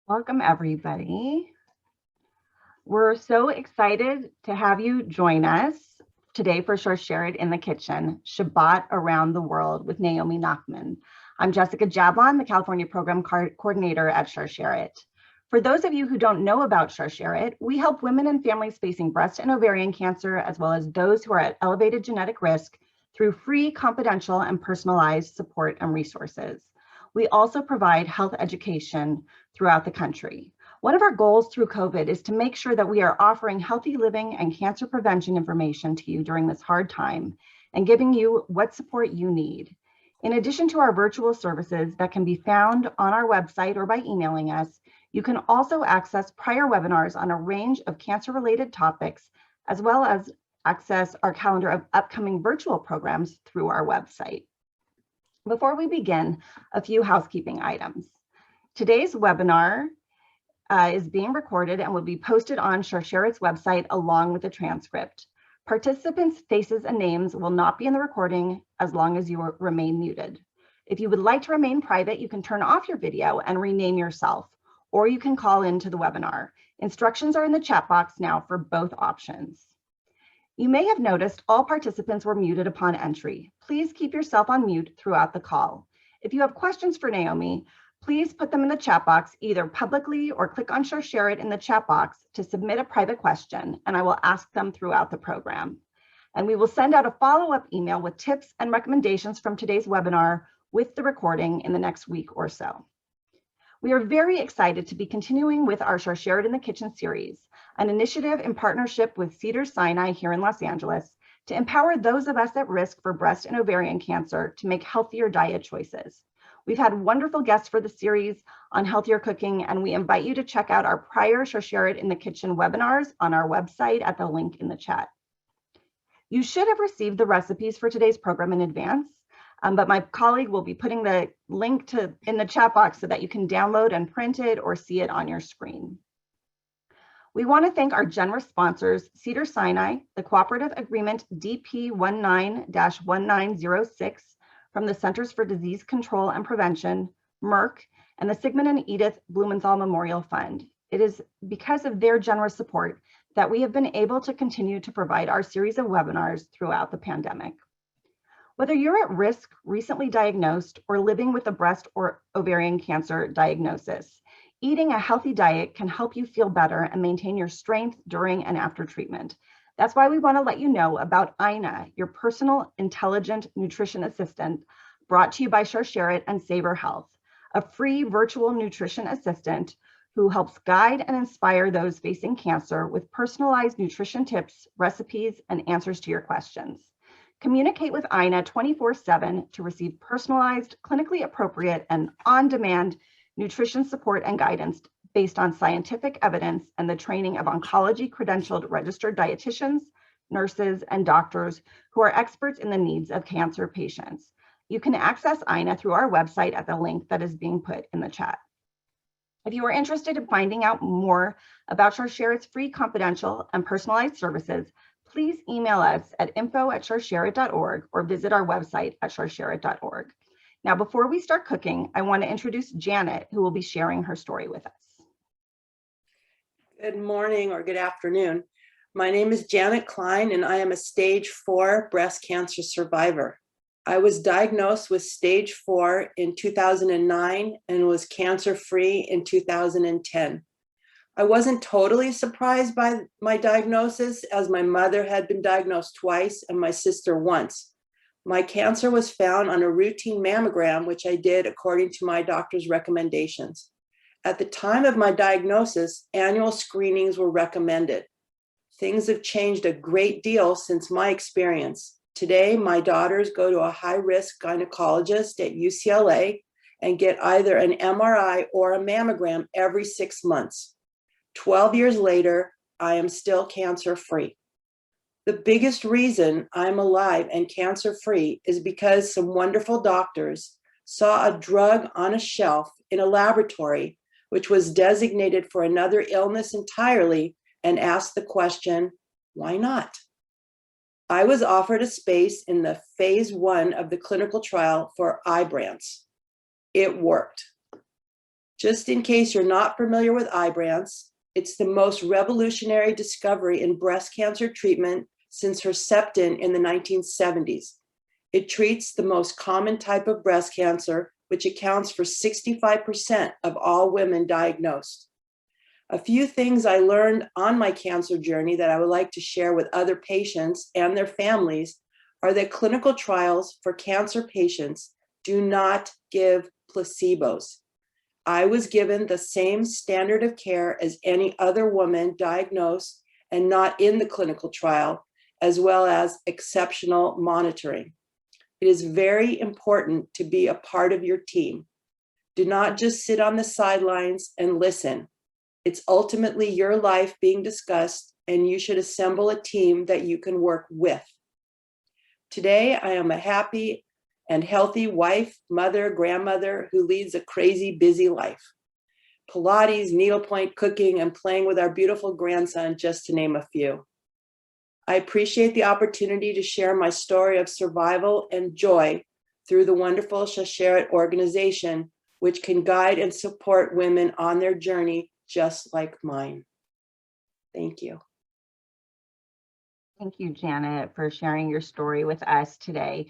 Welcome, everybody. We're so excited to have you join us today for Sharsheret in the Kitchen, Shabbat Around the World with Naomi Nachman. I'm Jessica Jablon, the California Program Coordinator at Sharsheret. For those of you who don't know about Sharsheret, we help women and families facing breast and ovarian cancer, as well as those who are at elevated genetic risk, through free, confidential, and personalized support and resources. We also provide health education throughout the country. One of our goals through COVID is to make sure that we are offering healthy living and cancer prevention information to you during this hard time and giving you what support you need. In addition to our virtual services that can be found on our website or by emailing us, you can also access prior webinars on a range of cancer-related topics, as well as access our calendar of upcoming virtual programs through our website. Before we begin, a few housekeeping items. Today's webinar is being recorded and will be posted on Sharsheret's website along with a transcript. Participants' faces and names will not be in the recording as long as you remain muted. If you would like to remain private, you can turn off your video and rename yourself, or you can call into the webinar. Instructions are in the chat box now for both options. You may have noticed all participants were muted upon entry. Please keep yourself on mute throughout the call. If you have questions for Naomi, please put them in the chat box, either publicly or click on Sharsheret in the chat box to submit a private question, and I will ask them throughout the program. And we will send out a follow-up email with tips and recommendations from today's webinar with the recording in the next week or so. We are very excited to be continuing with our Sharsheret in the Kitchen series, an initiative in partnership with Cedars-Sinai here in Los Angeles to empower those of us at risk for breast and ovarian cancer to make healthier diet choices. We've had wonderful guests for the series on healthier cooking, and we invite you to check out our prior Sharsheret in the Kitchen webinars on our website at the link in the chat. You should have received the recipes for today's program in advance, but my colleague will be putting the link in the chat box so that you can download and print it or see it on your screen. We want to thank our generous sponsors, Cedars-Sinai, the Cooperative Agreement DP19-1906 from the Centers for Disease Control and Prevention, Merck, and the Sigmund and Edith Blumenthal Memorial Fund. It is because of their generous support that we have been able to continue to provide our series of webinars throughout the pandemic. Whether you're at risk, recently diagnosed, or living with a breast or ovarian cancer diagnosis, eating a healthy diet can help you feel better and maintain your strength during and after treatment. That's why we want to let you know about Ina, your personal intelligent nutrition assistant, brought to you by Sharsheret and Savor Health, a free virtual nutrition assistant who helps guide and inspire those facing cancer with personalized nutrition tips, recipes, and answers to your questions. Communicate with Ina 24/7 to receive personalized, clinically appropriate, and on-demand nutrition support and guidance based on scientific evidence and the training of oncology credentialed registered dietitians, nurses, and doctors who are experts in the needs of cancer patients. You can access Ina through our website at the link that is being put in the chat. If you are interested in finding out more about Sharsheret's free, confidential, and personalized services, please email us at info@sharsheret.org or visit our website at sharsheret.org. Now, before we start cooking, I want to introduce Janet, who will be sharing her story with us. Good morning or good afternoon. My name is Janet Klein, and I am a stage 4 breast cancer survivor. I was diagnosed with stage 4 in 2009 and was cancer-free in 2010. I wasn't totally surprised by my diagnosis, as my mother had been diagnosed twice and my sister once. My cancer was found on a routine mammogram, which I did according to my doctor's recommendations. At the time of my diagnosis, annual screenings were recommended. Things have changed a great deal since my experience. Today, my daughters go to a high-risk gynecologist at UCLA and get either an MRI or a mammogram every 6 months. 12 years later, I am still cancer-free. The biggest reason I'm alive and cancer-free is because some wonderful doctors saw a drug on a shelf in a laboratory which was designated for another illness entirely, and asked the question, why not? I was offered a space in the phase 1 of the clinical trial for Ibrance. It worked. Just in case you're not familiar with Ibrance, it's the most revolutionary discovery in breast cancer treatment since Herceptin in the 1970s. It treats the most common type of breast cancer, which accounts for 65% of all women diagnosed. A few things I learned on my cancer journey that I would like to share with other patients and their families are that clinical trials for cancer patients do not give placebos. I was given the same standard of care as any other woman diagnosed and not in the clinical trial, as well as exceptional monitoring. It is very important to be a part of your team. Do not just sit on the sidelines and listen. It's ultimately your life being discussed, and you should assemble a team that you can work with. Today, I am a happy and healthy wife, mother, grandmother who leads a crazy, busy life. Pilates, needlepoint, cooking, and playing with our beautiful grandson, just to name a few. I appreciate the opportunity to share my story of survival and joy through the wonderful Sharsheret organization, which can guide and support women on their journey just like mine. Thank you. Thank you, Janet, for sharing your story with us today.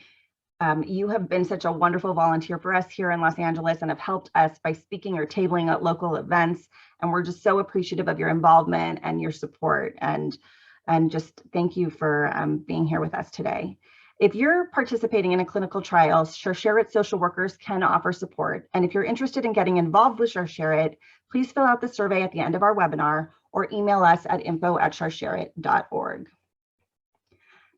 You have been such a wonderful volunteer for us here in Los Angeles and have helped us by speaking or tabling at local events. And we're just so appreciative of your involvement and your support. And just thank you for being here with us today. If you're participating in a clinical trial, Sharsheret social workers can offer support. And if you're interested in getting involved with Sharsheret, please fill out the survey at the end of our webinar or email us at info@sharsheret.org.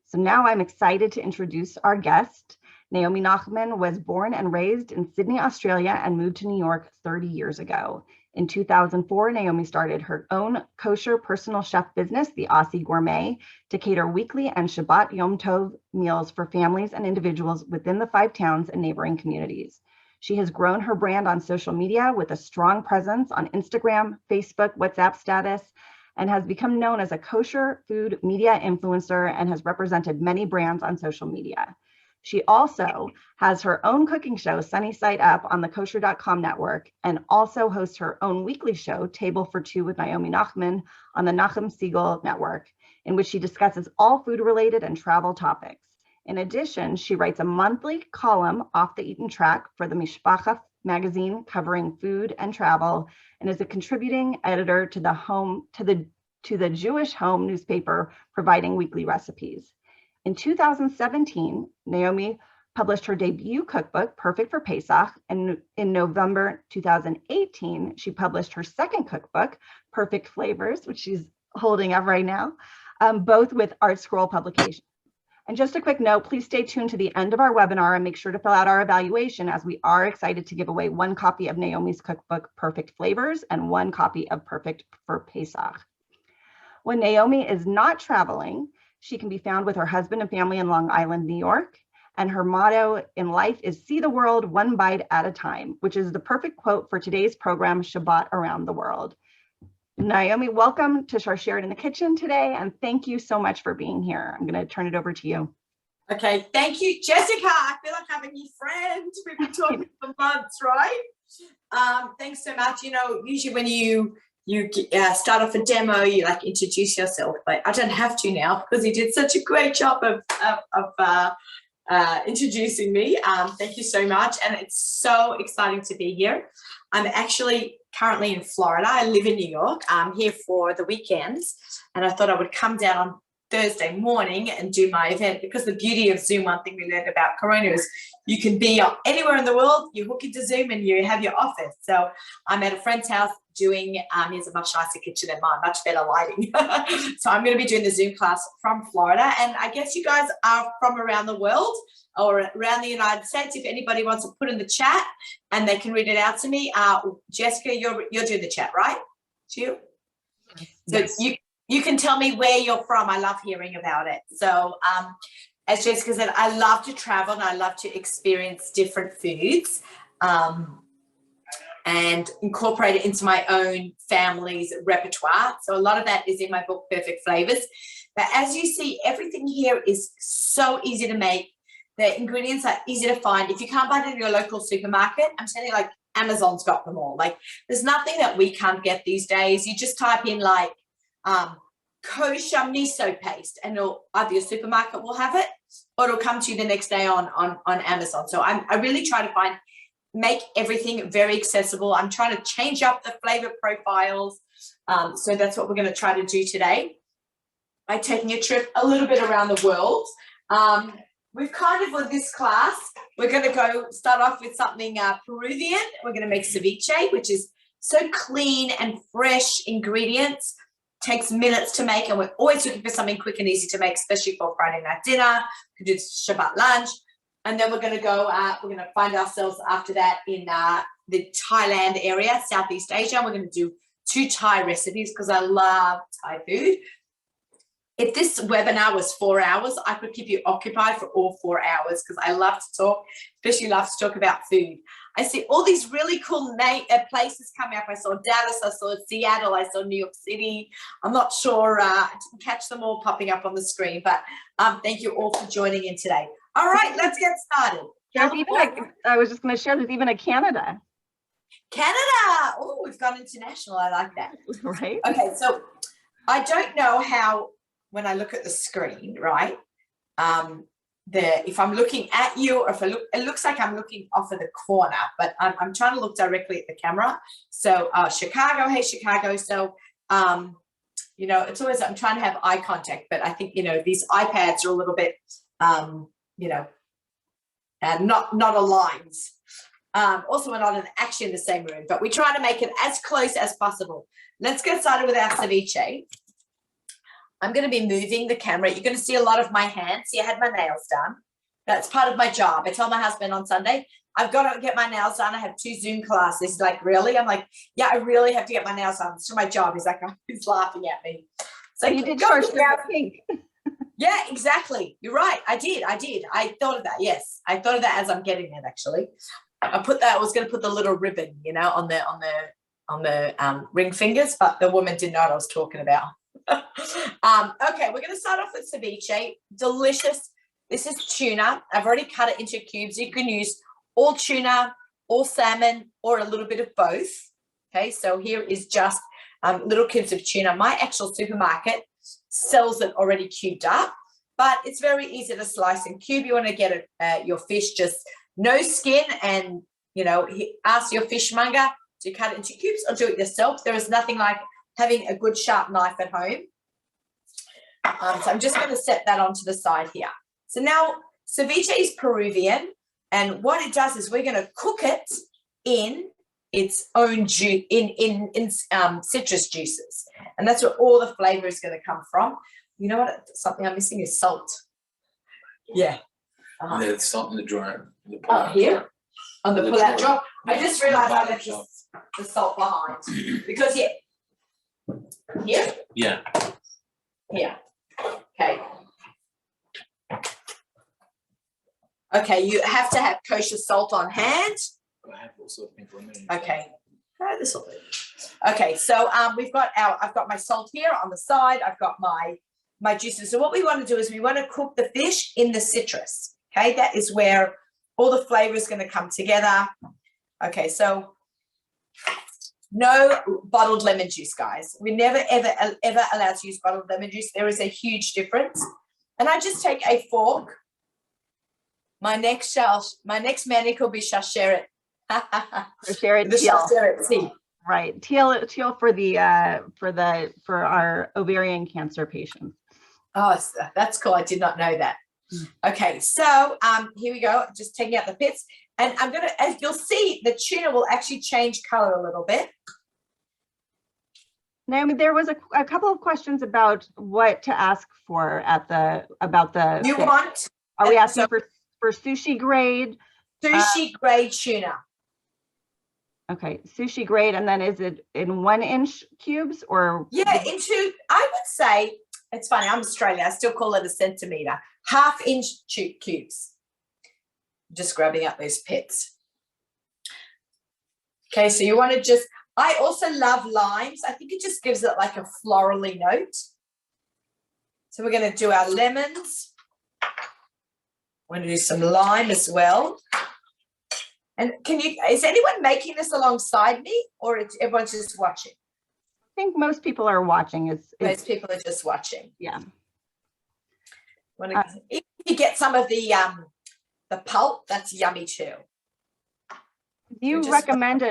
So now I'm excited to introduce our guest. Naomi Nachman was born and raised in Sydney, Australia, and moved to New York 30 years ago. In 2004, Naomi started her own kosher personal chef business, the Aussie Gourmet, to cater weekly and Shabbat Yom Tov meals for families and individuals within the 5 towns and neighboring communities. She has grown her brand on social media with a strong presence on Instagram, Facebook, WhatsApp status, and has become known as a kosher food media influencer and has represented many brands on social media. She also has her own cooking show, Sunny Side Up, on the kosher.com network, and also hosts her own weekly show, Table for Two with Naomi Nachman, on the Nachum Siegel network, in which she discusses all food-related and travel topics. In addition, she writes a monthly column, Off the Eaten Track, for the Mishpacha magazine covering food and travel, and is a contributing editor to the Jewish Home newspaper, providing weekly recipes. In 2017, Naomi published her debut cookbook, Perfect for Pesach, and in November 2018, she published her second cookbook, Perfect Flavors, which she's holding up right now, both with Art Scroll Publications. And just a quick note, please stay tuned to the end of our webinar and make sure to fill out our evaluation, as we are excited to give away 1 copy of Naomi's cookbook, Perfect Flavors, and 1 copy of Perfect for Pesach. When Naomi is not traveling, she can be found with her husband and family in Long Island, New York. And her motto in life is see the world one bite at a time, which is the perfect quote for today's program, Shabbat Around the World. Naomi, welcome to Sharsheret in the Kitchen today, and thank you so much for being here. I'm going to turn it over to you. Okay, thank you, Jessica. I feel like I have a new friend. We've been talking for months, right? Thanks so much. You know, usually when you start off a demo, you like introduce yourself, but I don't have to now because you did such a great job of introducing me. Thank you so much, and it's so exciting to be here. I'm actually currently in Florida. I live in New York. I'm here for the weekends, and I thought I would come down on Thursday morning and do my event, because the beauty of Zoom, one thing we learned about Corona is you can be anywhere in the world, you hook into Zoom and you have your office. So I'm at a friend's house doing, here's a much nicer kitchen than mine, much better lighting. So I'm going to be doing the Zoom class from Florida. And I guess you guys are from around the world or around the United States. If anybody wants to put in the chat and they can read it out to me. Jessica, you're doing the chat, right? You? Yes. So you can tell me where you're from. I love hearing about it. So as Jessica said, I love to travel and I love to experience different foods and incorporate it into my own family's repertoire. So a lot of that is in my book, Perfect Flavors. But as you see, everything here is so easy to make. The ingredients are easy to find. If you can't buy it in your local supermarket, I'm telling you, like, Amazon's got them all. Like there's nothing that we can't get these days. You just type in like kosher miso paste and either your supermarket will have it or it'll come to you the next day on Amazon. So I really try to make everything very accessible. I'm trying to change up the flavor profiles. So that's what we're going to try to do today by taking a trip a little bit around the world. We've kind of, with this class, we're going to start off with something Peruvian. We're going to make ceviche, which is so clean and fresh ingredients. Takes minutes to make, and we're always looking for something quick and easy to make, especially for Friday night dinner. We could do Shabbat lunch. And then we're going to go, we're going to find ourselves after that in the Thailand area, Southeast Asia. We're going to do 2 Thai recipes because I love Thai food. If this webinar was 4 hours, I could keep you occupied for all 4 hours because I love to talk, especially love to talk about food. I see all these really cool places coming up. I saw Dallas, I saw Seattle, I saw New York City. I'm not sure, I didn't catch them all popping up on the screen, but thank you all for joining in today. All right, let's get started. I was just going to share, there's even a Canada. Canada! Oh, we've gone international. I like that. Right. Okay, so I don't know how, when I look at the screen, right, if I'm looking at you or if it looks like I'm looking off of the corner, but I'm trying to look directly at the camera. So Chicago, hey, Chicago. So, you know, it's always, I'm trying to have eye contact, but I think, you know, these iPads are a little bit, you know, and not aligned. Also, we're not actually in the same room, but we try to make it as close as possible. Let's get started with our ceviche. I'm going to be moving the camera. You're going to see a lot of my hands. See, I had my nails done. That's part of my job. I tell my husband on Sunday, I've got to get my nails done. I have 2 Zoom classes. He's like, really? I'm like, yeah, I really have to get my nails done. It's for my job. He's like, he's laughing at me. So you did Sharsheret pink. Yeah, exactly. You're right. I did. I thought of that. Yes. I thought of that as I'm getting it, actually. I was going to put the little ribbon, you know, on the ring fingers, but the woman didn't know what I was talking about. Okay, we're going to start off with ceviche. Delicious. This is tuna. I've already cut it into cubes. You can use all tuna, all salmon, or a little bit of both. Okay, so here is just little cubes of tuna. My actual supermarket sells it already cubed up, but it's very easy to slice and cube. You want to get it, your fish just no skin, and you know, ask your fishmonger to cut it into cubes or do it yourself. There is nothing like having a good sharp knife at home. So I'm just going to set that onto the side here. So now ceviche is Peruvian, and what it does is we're going to cook it in its own juice, in citrus juices, and that's where all the flavor is going to come from. You know what? Something I'm missing is salt. Yeah. There's salt in the drawer. Oh, here on the pull-out drawer. I just realised I left the salt behind because here. Yeah. Here. Okay. Okay, you have to have kosher salt on hand. I have also for a minute. Okay. This will do. Okay, so I've got my salt here on the side. I've got my juices. So what we want to do is we want to cook the fish in the citrus. Okay, that is where all the flavor is going to come together. Okay, so no bottled lemon juice, guys. We never, ever, ever allowed to use bottled lemon juice. There is a huge difference. And I just take a fork. My next manic will be Sharsheret. Sharsheret the teal. Sharsheret tea. Right, teal for our ovarian cancer patients. Oh, that's cool. I did not know that. Okay, so here we go. Just taking out the pits, and I'm gonna, as you'll see, the tuna will actually change color a little bit. Naomi, there was a couple of questions about what to ask for about the. You fish. want? Are we asking for sushi grade? Sushi grade tuna. Okay, sushi grade, and then is it in 1-inch cubes or? Yeah, I would say, it's funny, I'm Australian, I still call it a centimetre, 1/2-inch cubes. Just grabbing up those pits. Okay, so you want to just, I also love limes. I think it just gives it like a florally note. So we're going to do our lemons. We're going to do some lime as well. And is anyone making this alongside me, or everyone's just watching? I think most people are watching. Most people are just watching. Yeah. If you get some of the pulp, that's yummy too. Do you recommend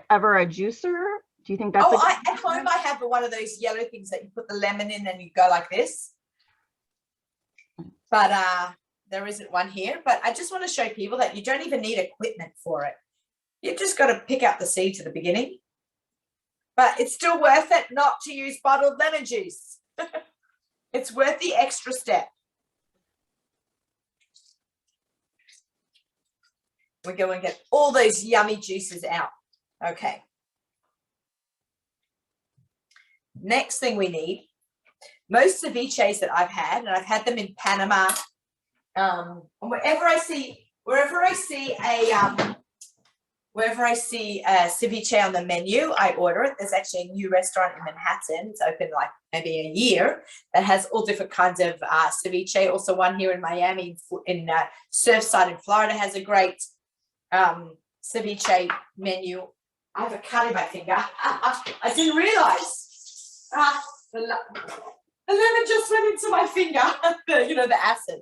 ever a juicer? Do you think that's at home I have one of those yellow things that you put the lemon in and you go like this. But there isn't one here. But I just want to show people that you don't even need equipment for it. You've just got to pick out the seeds at the beginning. But it's still worth it not to use bottled lemon juice. It's worth the extra step. We go and get all those yummy juices out. Okay. Next thing we need, most ceviches that I've had, and I've had them in Panama. Wherever I see a ceviche on the menu, I order it. There's actually a new restaurant in Manhattan. It's open like maybe a year that has all different kinds of ceviche. Also one here in Miami, in Surfside in Florida, has a great ceviche menu. I have a cut in my finger. I didn't realize. The lemon just went into my finger. The acid.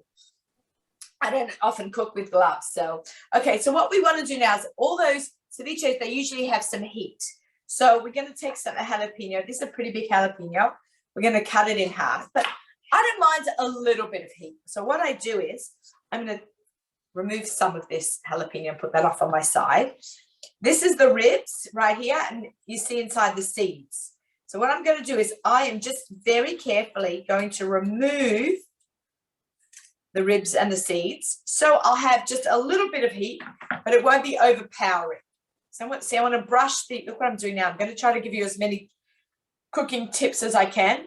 I don't often cook with gloves. So, okay, so what we want to do now is all those ceviches, they usually have some heat. So we're going to take some jalapeno. This is a pretty big jalapeno. We're going to cut it in half. But I don't mind a little bit of heat. So what I do is I'm going to remove some of this jalapeno and put that off on my side. This is the ribs right here, and you see inside the seeds. So what I'm going to do is I am just very carefully going to remove the ribs and the seeds. So I'll have just a little bit of heat, but it won't be overpowering. So I want to brush look what I'm doing now. I'm going to try to give you as many cooking tips as I can.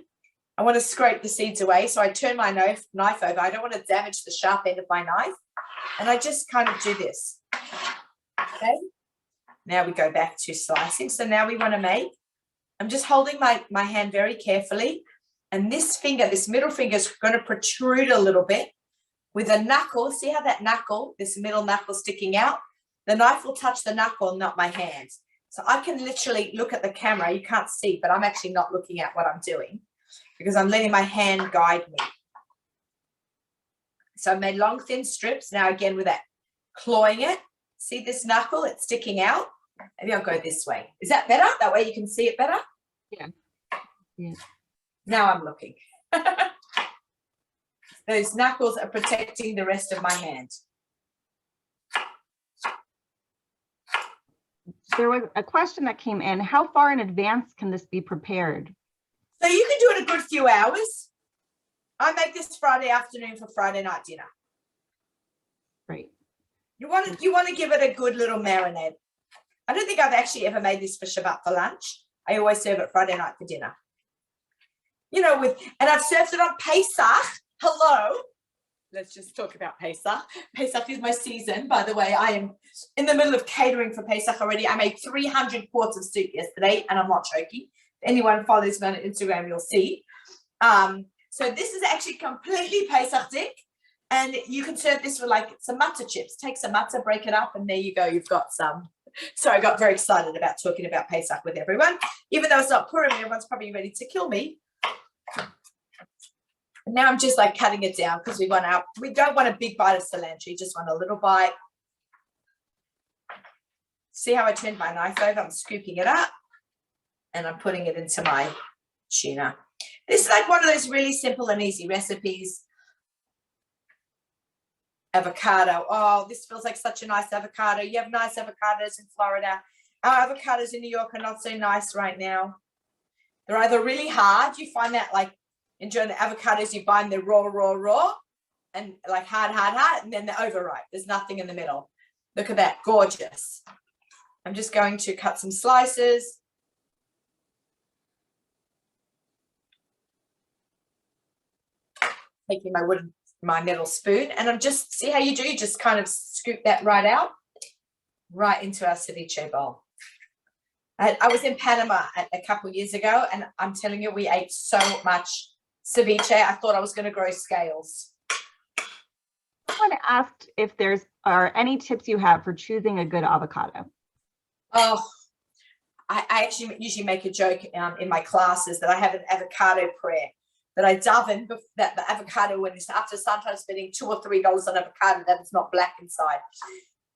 I want to scrape the seeds away. So I turn my knife over. I don't want to damage the sharp end of my knife. And I just kind of do this. Okay. Now we go back to slicing. So now we want to I'm just holding my hand very carefully. And this middle finger is going to protrude a little bit with a knuckle. See how that knuckle, this middle knuckle sticking out? The knife will touch the knuckle, not my hand. So I can literally look at the camera. You can't see, but I'm actually not looking at what I'm doing because I'm letting my hand guide me. So I made long, thin strips. Now again with that, clawing it. See this knuckle? It's sticking out. Maybe I'll go this way. Is that better? That way you can see it better? Yeah. Yeah. Now I'm looking. Those knuckles are protecting the rest of my hand. There was a question that came in. How far in advance can this be prepared? So you can do it a good few hours. I make this Friday afternoon for Friday night dinner. Right. You want to give it a good little marinade. I don't think I've actually ever made this for Shabbat for lunch. I always serve it Friday night for dinner. And I've served it on Pesach. Hello. Let's just talk about Pesach. Pesach is my season. By the way, I am in the middle of catering for Pesach already. I made 300 quarts of soup yesterday, and I'm not joking. If anyone follows me on Instagram, you'll see. So this is actually completely Pesach-dik, and you can serve this with some matzah chips. Take some matzah, break it up, and there you go. You've got some. So I got very excited about talking about Pesach with everyone. Even though it's not Purim, everyone's probably ready to kill me. Now I'm just cutting it down because we don't want a big bite of cilantro. You just want a little bite. See how I turned my knife over? I'm scooping it up and I'm putting it into my tuna. This is one of those really simple and easy recipes. Avocado. Oh, this feels like such a nice avocado. You have nice avocados in Florida. Our avocados in New York are not so nice right now. They're either really hard. You find that enjoying the avocados, you buy them, they're raw, and hard, and then they're overripe. There's nothing in the middle. Look at that, gorgeous. I'm just going to cut some slices. Taking my metal spoon, and I'm just, see how you do? You just kind of scoop that right into our ceviche bowl. I was in Panama a couple of years ago, and I'm telling you, we ate so much ceviche. I thought I was going to grow scales. Someone asked if there's are any tips you have for choosing a good avocado? Oh, I actually usually make a joke in my classes that I have an avocado prayer, that I daven that the avocado, when it's after sometimes spending $2 or $3 on avocado, that it's not black inside.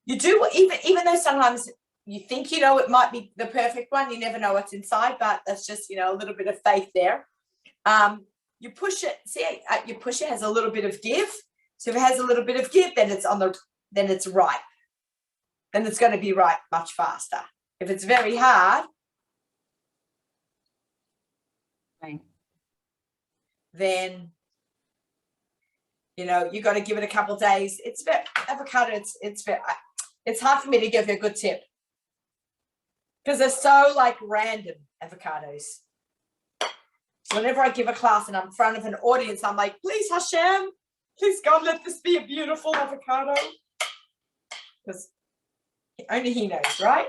You do, even though sometimes you think, it might be the perfect one, you never know what's inside, but that's just, a little bit of faith there. You push it, you push it, has a little bit of give. So if it has a little bit of give, then it's ripe. Then it's going to be ripe much faster. If it's very hard, Right. then you got to give it a couple of days. It's avocado. It's hard for me to give you a good tip because they're so random avocados. So whenever I give a class and I'm in front of an audience, I'm like, please Hashem, please God, let this be a beautiful avocado, because only He knows, right?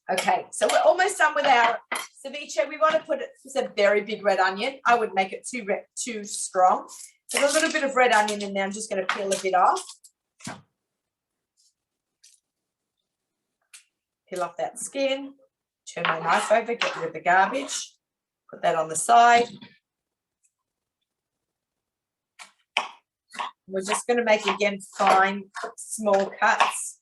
Okay, so we're almost done with our ceviche. We want to put a very big red onion. I would make it too strong. So a little bit of red onion in there. I'm just going to peel a bit off. Peel off that skin. Turn my knife over, get rid of the garbage. Put that on the side. We're just going to make, again, fine, small cuts.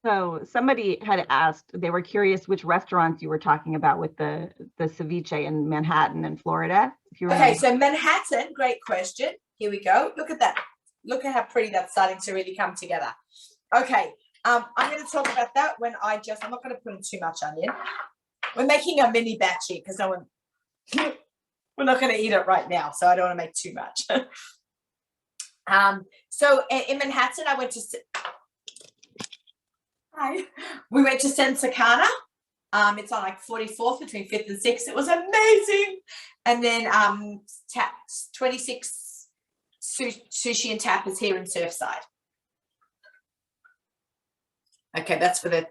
So somebody had asked, they were curious which restaurants you were talking about with the ceviche in Manhattan and Florida. If you remember. Okay, so Manhattan, great question. Here we go. Look at that. Look at how pretty that's starting to really come together. Okay, I'm going to talk about that when I'm not going to put in too much onion. We're making a mini batch here because we're not going to eat it right now, so I don't want to make too much. So in Manhattan, we went to Sensacana. It's on 44th between 5th and 6th. It was amazing. And then 26 Sushi and Tapas here in Surfside. Okay, that's to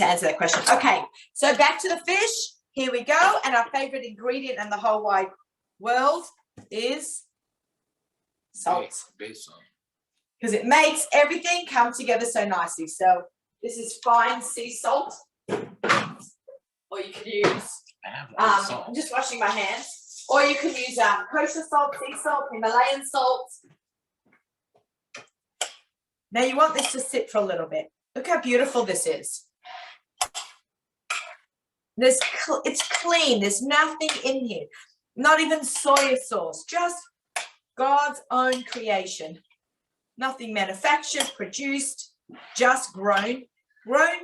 answer that question. Okay, so back to the fish. Here we go. And our favorite ingredient in the whole wide world is salt. Base salt. Because it makes everything come together so nicely. So this is fine sea salt, or you could use, I'm just washing my hands, or you can use kosher salt, sea salt, Himalayan salt. Now you want this to sit for a little bit. Look how beautiful this is. It's clean. There's nothing in here. Not even soy sauce, just God's own creation. Nothing manufactured, produced, just grown,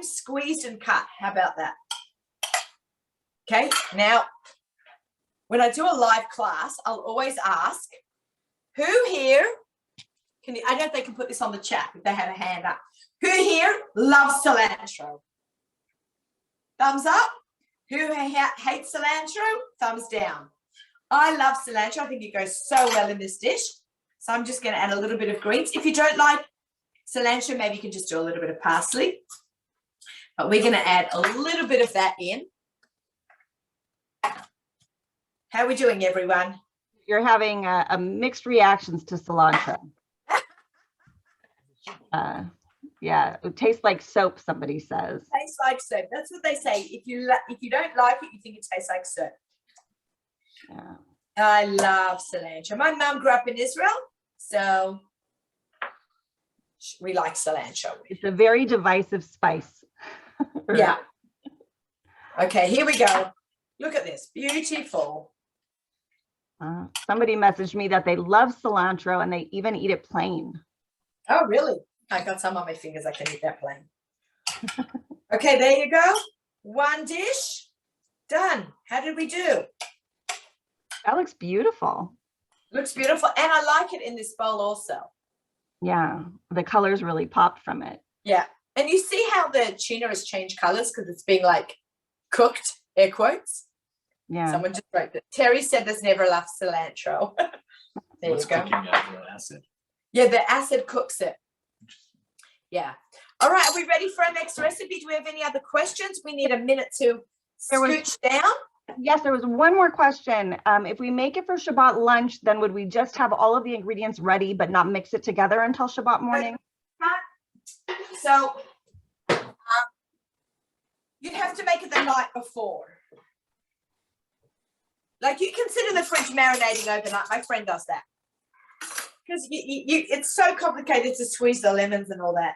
squeezed and cut. How about that? Okay, now, when I do a live class, I'll always ask, who here, I don't know if they can put this on the chat, if they have a hand up. Who here loves cilantro? Thumbs up. Who hates cilantro? Thumbs down. I love cilantro. I think it goes so well in this dish. So I'm just going to add a little bit of greens. If you don't like cilantro, maybe you can just do a little bit of parsley. But we're going to add a little bit of that in. How are we doing, everyone? You're having a mixed reactions to cilantro. Yeah, it tastes like soap, somebody says. Tastes like soap. That's what they say. If you don't like it, you think it tastes like soap. Yeah. I love cilantro. My mum grew up in Israel, so we like cilantro. It's a very divisive spice. Yeah. Okay, here we go. Look at this. Beautiful. Somebody messaged me that they love cilantro and they even eat it plain. Oh, really? I got some on my fingers. I can eat that plain. Okay, there you go. One dish. Done. How did we do? That looks beautiful. Looks beautiful. And I like it in this bowl also. Yeah, the colors really popped from it. Yeah. And you see how the tuna has changed colors because it's being cooked, air quotes. Yeah. Someone just wrote that. Terry said there's never enough cilantro. There What's you go. cooking after acid? Yeah, the acid cooks it. Yeah. All right, are we ready for our next recipe? Do we have any other questions? We need a minute to scooch down. Yes, there was one more question. If we make it for Shabbat lunch, then would we just have all of the ingredients ready but not mix it together until Shabbat morning? So you'd have to make it the night before. Like you consider the fridge marinating overnight. My friend does that. Because it's so complicated to squeeze the lemons and all that.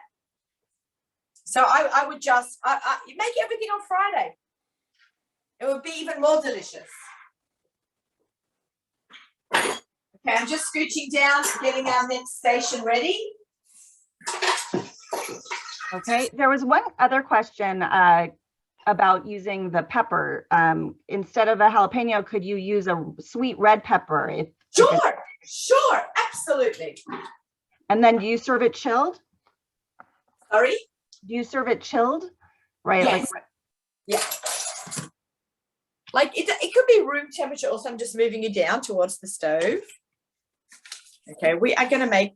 So I would just, you make everything on Friday. It would be even more delicious. Okay, I'm just scooching down, getting our next station ready. Okay, there was one other question about using the pepper. Instead of a jalapeno, could you use a sweet red pepper? Sure, absolutely. And then do you serve it chilled? Sorry? Do you serve it chilled? Right. Yes. Like it could be room temperature. Also, I'm just moving you down towards the stove. Okay, we are going to make,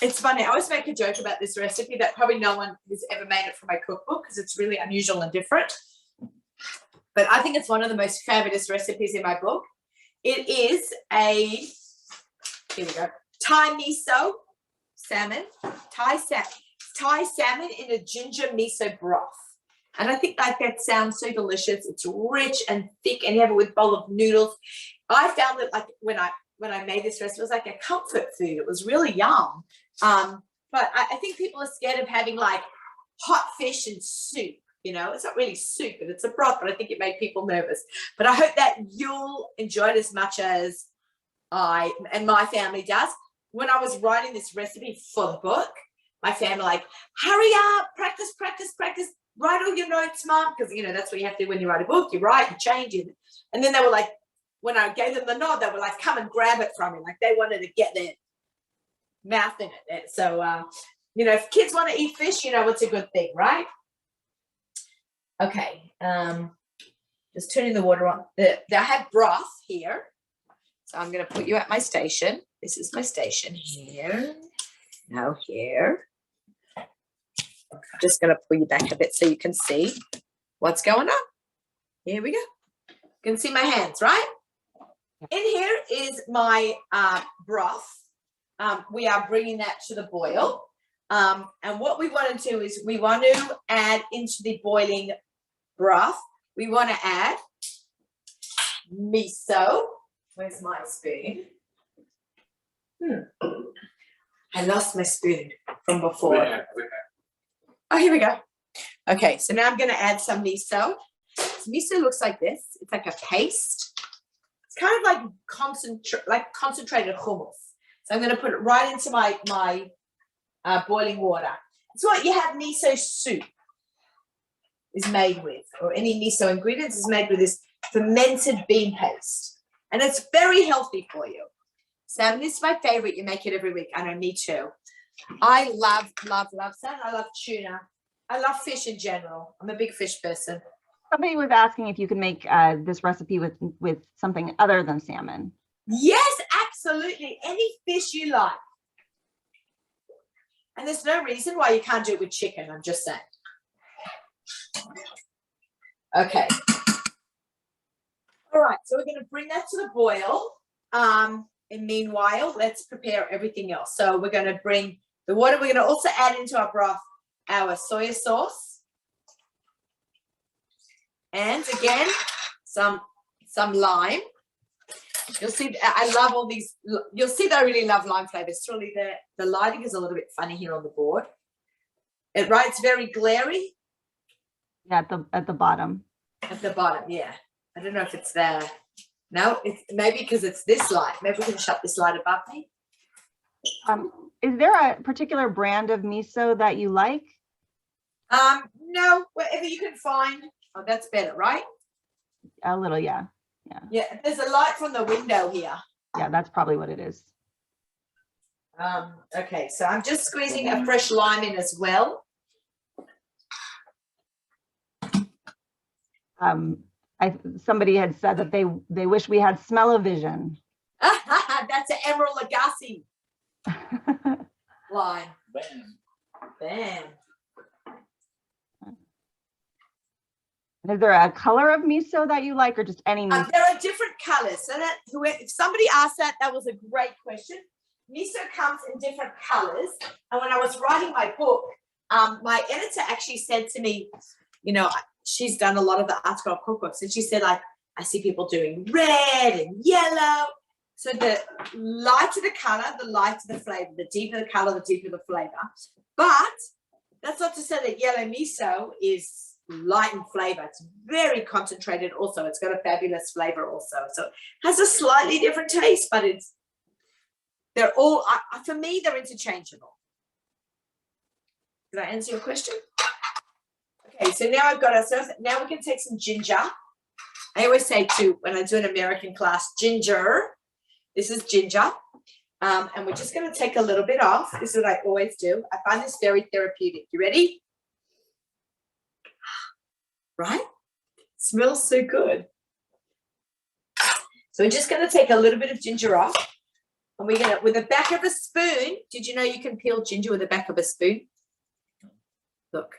it's funny, I always make a joke about this recipe that probably no one has ever made it for my cookbook because it's really unusual and different. But I think it's one of the most fabulous recipes in my book. It is here we go, Thai miso salmon, Thai salmon in a ginger miso broth. And I think like that sounds so delicious. It's rich and thick, and you have it with a bowl of noodles. I found that like when I made this recipe, it was like a comfort food. It was really yum. But I think people are scared of having like hot fish and soup. You know, it's not really soup, but it's a broth. But I think it made people nervous. But I hope that you'll enjoy it as much as I and my family does. When I was writing this recipe for the book, my family like, hurry up, practice. Write all your notes, Mom, because, you know, that's what you have to do when you write a book. You write, you change it. And then they were like, when I gave them the nod, they were like, come and grab it from me. Like they wanted to get their mouth in it. So, you know, if kids want to eat fish, you know, it's a good thing, right? Okay. Just turning the water on. I have broth here. So I'm going to put you at my station. This is my station here. Now here. I'm just going to pull you back a bit so you can see what's going on. Here we go. You can see my hands, right? In here is my broth. We are bringing that to the boil. And what we want to do is we want to add into the boiling broth, we want to add miso. Where's my spoon? I lost my spoon from before. Oh, here we go. Okay, so now I'm going to add some miso. So miso looks like this. It's like a paste. It's kind of like concentrated hummus. So I'm going to put it right into my boiling water. It's what you have miso soup is made with, or any miso ingredients is made with this fermented bean paste. And it's very healthy for you. Salmon is my favorite. You make it every week. I know, me too. I love salmon. I love tuna. I love fish in general. I'm a big fish person. Somebody was asking if you could make this recipe with something other than salmon. Yes, absolutely. Any fish you like. And there's no reason why you can't do it with chicken. I'm just saying. Okay. All right. So we're going to bring that to the boil. And meanwhile, let's prepare everything else. So we're going to bring the water. We're going to also add into our broth our soy sauce. And again, some lime. You'll see, I love all these. You'll see that I really love lime flavors. It's really the lighting is a little bit funny here on the board. It's very glary. Yeah, at the bottom. At the bottom, yeah. I don't know if it's there. No, it's maybe because it's this light. Maybe we can shut this light above me. Is there a particular brand of miso that you like? No, wherever you can find. Oh, that's better, right? A little, yeah. Yeah, there's a light from the window here. Yeah, that's probably what it is. Okay, so I'm just squeezing a fresh lime in as well. Somebody had said that they wish we had smell-o-vision. That's an Emerald Lagasse. Line. Bam. Bam. Is there a color of miso that you like, or just any miso? There are different colors. So that if somebody asked that, that was a great question. Miso comes in different colors. And when I was writing my book, my editor actually said to me, you know, she's done a lot of the article cookbooks, and she said, like, I see people doing red and yellow. So the lighter the color, the lighter the flavor. The deeper the color, the deeper the flavor. But that's not to say that yellow miso is light in flavor. It's very concentrated also. It's got a fabulous flavor also. So it has a slightly different taste, but they're all, for me, they're interchangeable. Did I answer your question? Okay, so now I've got ourselves, now we can take some ginger. I always say when I do an American class, ginger. This is ginger. And we're just going to take a little bit off. This is what I always do. I find this very therapeutic. You ready? Right? Smells so good. So we're just going to take a little bit of ginger off. And we're going to, with the back of a spoon, did you know you can peel ginger with the back of a spoon? Look.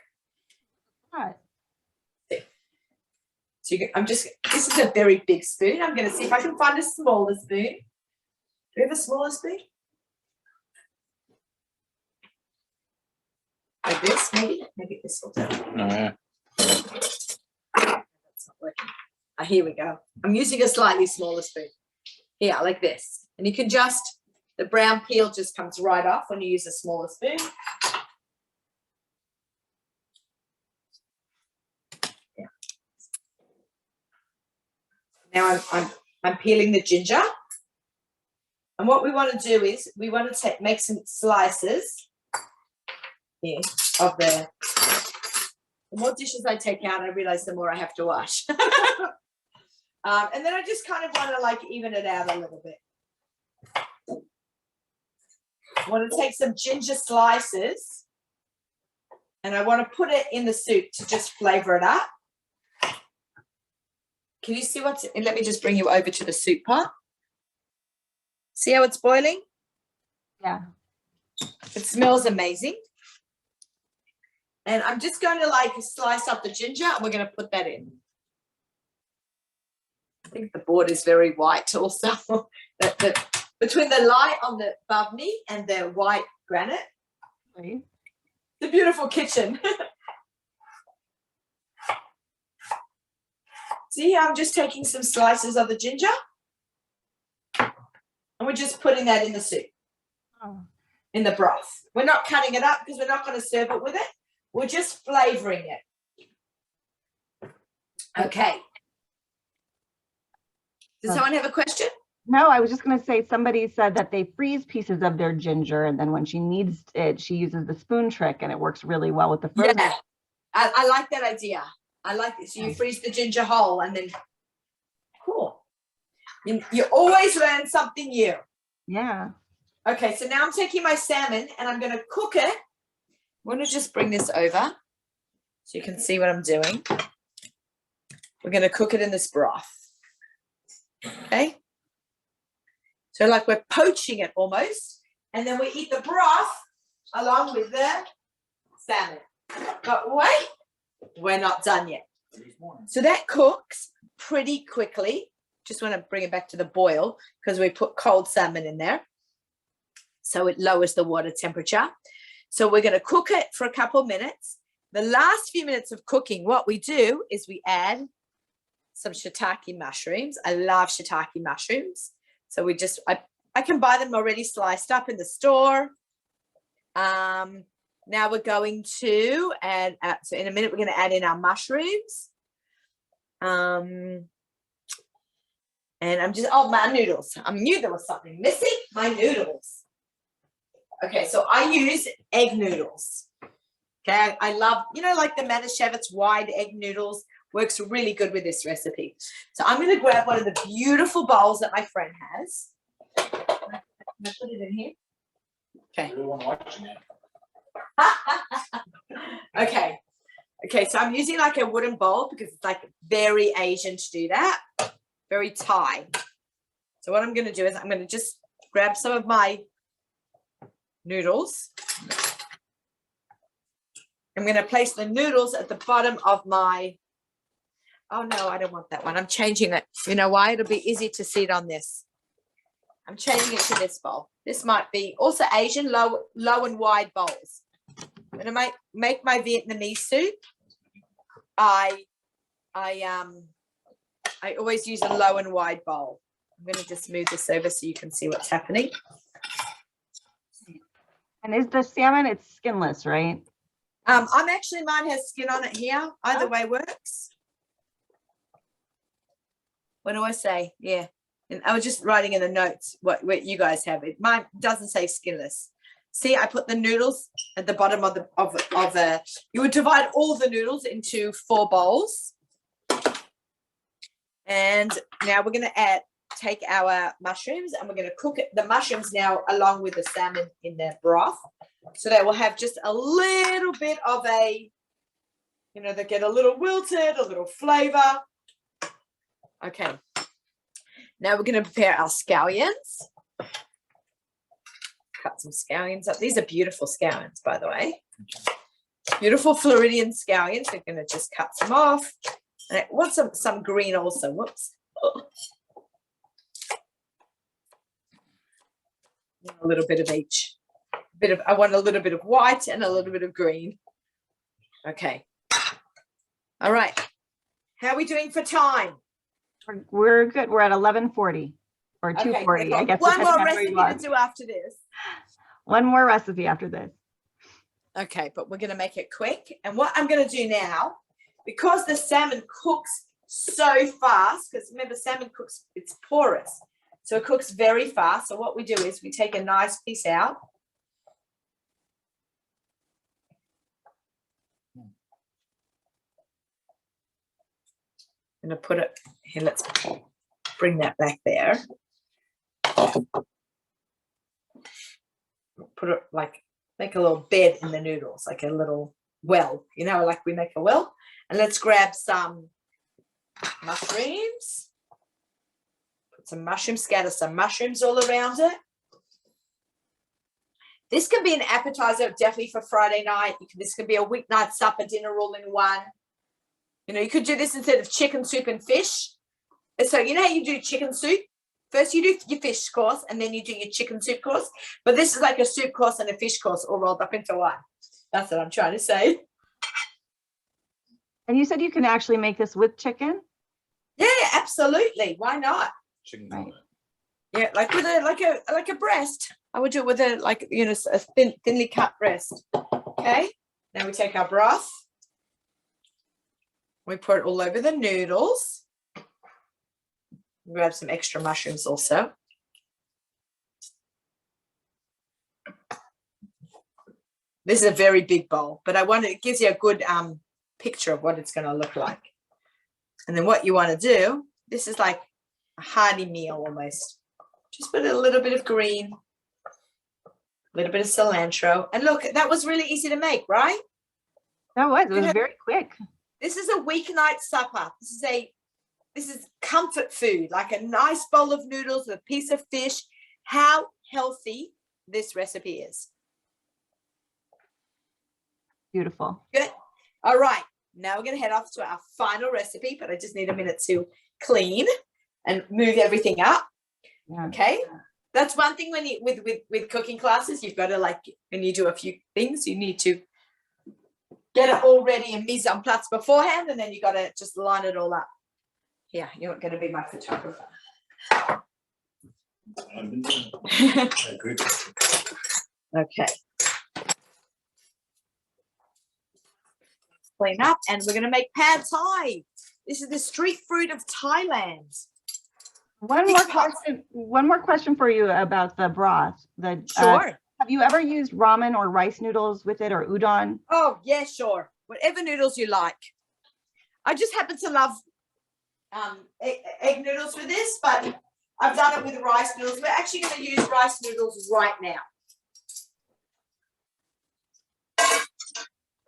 What? So this is a very big spoon. I'm going to see if I can find a smaller spoon. Do you have a smaller spoon? Like this, maybe? Maybe this will do. Oh, yeah. That's not working. Here we go. I'm using a slightly smaller spoon. Here, like this. And you can just, the brown peel just comes right off when you use a smaller spoon. Yeah. Now I'm peeling the ginger. And what we want to do is we want to make some slices here of the more dishes I take out, I realize the more I have to wash. And then I just kind of want to like even it out a little bit. I want to take some ginger slices and I want to put it in the soup to just flavor it up. Can you see what's in? Let me just bring you over to the soup pot. See how it's boiling? Yeah. It smells amazing. And I'm just going to like slice up the ginger and we're going to put that in. I think the board is very white also. Between the light on the babni and the white granite. Right. It's a beautiful kitchen. See how I'm just taking some slices of the ginger? And we're just putting that in the soup, in the broth. We're not cutting it up because we're not going to serve it with it. We're just flavoring it. Okay. Does someone have a question? No, I was just going to say somebody said that they freeze pieces of their ginger, and then when she needs it, she uses the spoon trick, and it works really well with the frozen. Yeah, I like that idea. I like it. So you freeze the ginger whole and then, cool. You always learn something new. Yeah. Okay, so now I'm taking my salmon and I'm going to cook it. I'm going to just bring this over so you can see what I'm doing. We're going to cook it in this broth. Okay. So like we're poaching it almost, and then we eat the broth along with the salmon. But wait, we're not done yet. So that cooks pretty quickly. Just want to bring it back to the boil because we put cold salmon in there. So it lowers the water temperature. So we're going to cook it for a couple of minutes. The last few minutes of cooking, what we do is we add some shiitake mushrooms. I love shiitake mushrooms. So we just, I can buy them already sliced up in the store. Now we're going to add, so in a minute, we're going to add in our mushrooms. And I'm just, oh, my noodles. I knew there was something missing. My noodles. Okay, so I use egg noodles. Okay, I love, you know, like the Manischewitz wide egg noodles. Works really good with this recipe. So I'm going to grab one of the beautiful bowls that my friend has. Can I put it in here? Okay. Everyone watching it. Okay. Okay, so I'm using like a wooden bowl because it's like very Asian to do that. Very Thai. So what I'm going to do is I'm going to just grab some of my noodles. I'm going to place the noodles at the bottom of my, oh no, I don't want that one. I'm changing it. You know why? It'll be easy to see it on this. I'm changing it to this bowl. This might be also Asian low and wide bowls. When I make my Vietnamese soup, I always use a low and wide bowl. I'm going to just move this over so you can see what's happening. And is the salmon, it's skinless, right? I'm actually, mine has skin on it here. Either way works. What do I say? Yeah. And I was just writing in the notes what you guys have. Mine doesn't say skinless. See, I put the noodles at the bottom of the you would divide all the noodles into 4 bowls. And now we're going to take our mushrooms and we're going to cook the mushrooms now along with the salmon in the broth. So they will have just a little bit of a, you know, they get a little wilted, a little flavor. Okay. Now we're going to prepare our scallions. Cut some scallions up. These are beautiful scallions, by the way. Beautiful Floridian scallions. We're going to just cut some off. And I want some green also. Whoops. Oh. A little bit of each. I want a little bit of white and a little bit of green. Okay. All right. How are we doing for time? We're good. We're at 11:40 or 2:40. I guess. One more recipe to do after this. One more recipe after this. Okay, but we're going to make it quick. And what I'm going to do now, because the salmon cooks so fast, because remember, salmon cooks, it's porous. So it cooks very fast. So what we do is we take a nice piece out. I'm going to put it here. Let's bring that back there. Put it like, make a little bed in the noodles, like a little well, you know, like we make a well. And let's grab some mushrooms. Put some mushrooms, scatter some mushrooms all around it. This can be an appetizer, definitely for Friday night. This can be a weeknight supper, dinner all in one. You know, you could do this instead of chicken soup and fish. So you know how you do chicken soup? First you do your fish course and then you do your chicken soup course. But this is like a soup course and a fish course all rolled up into one. That's what I'm trying to say. And you said you can actually make this with chicken? Yeah, absolutely. Why not? Chicken. Right. Yeah, like with like a breast. I would do it with a, like, you know, a thinly cut breast. Okay. Now we take our broth. We put it all over the noodles. Grab some extra mushrooms also. This is a very big bowl, but it gives you a good picture of what it's going to look like. And then what you want to do, this is like a hearty meal almost. Just put a little bit of green, a little bit of cilantro. And look, that was really easy to make, right? That was. It was very quick. This is a weeknight supper. This is comfort food, like a nice bowl of noodles with a piece of fish. How healthy this recipe is. Beautiful. Good. All right. Now we're going to head off to our final recipe, but I just need a minute to clean and move everything up. Yeah. Okay. That's one thing when you with cooking classes, you've got to, like, when you do a few things, you need to get it all ready and mise en place beforehand, and then you got to just line it all up. Yeah, you're going to be my photographer. Okay. Clean up, and we're going to make pad thai. This is the street food of Thailand. One more question for you about the broth. Sure. Have you ever used ramen or rice noodles with it, or udon? Oh, yeah, sure. Whatever noodles you like. I just happen to love egg noodles with this, but I've done it with rice noodles. We're actually going to use rice noodles right now.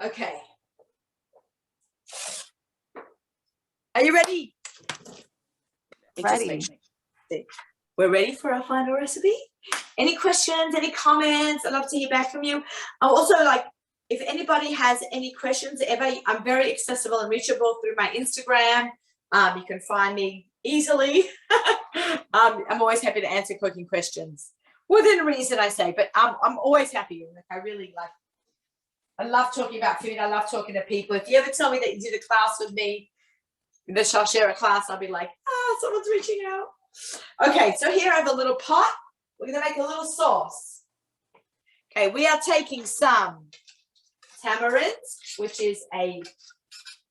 Okay. Are you ready? Ready. We're ready for our final recipe. Any questions, any comments? I'd love to hear back from you. I'm also like, if anybody has any questions ever, I'm very accessible and reachable through my Instagram. You can find me easily. I'm always happy to answer cooking questions within reason, I say, but I'm always happy. Like, I love talking about food. I love talking to people. If you ever tell me that you did a class with me, the Sharsheret class, I'll be like, someone's reaching out. Okay, so here I have a little pot. We're going to make a little sauce. Okay, we are taking some tamarind, which is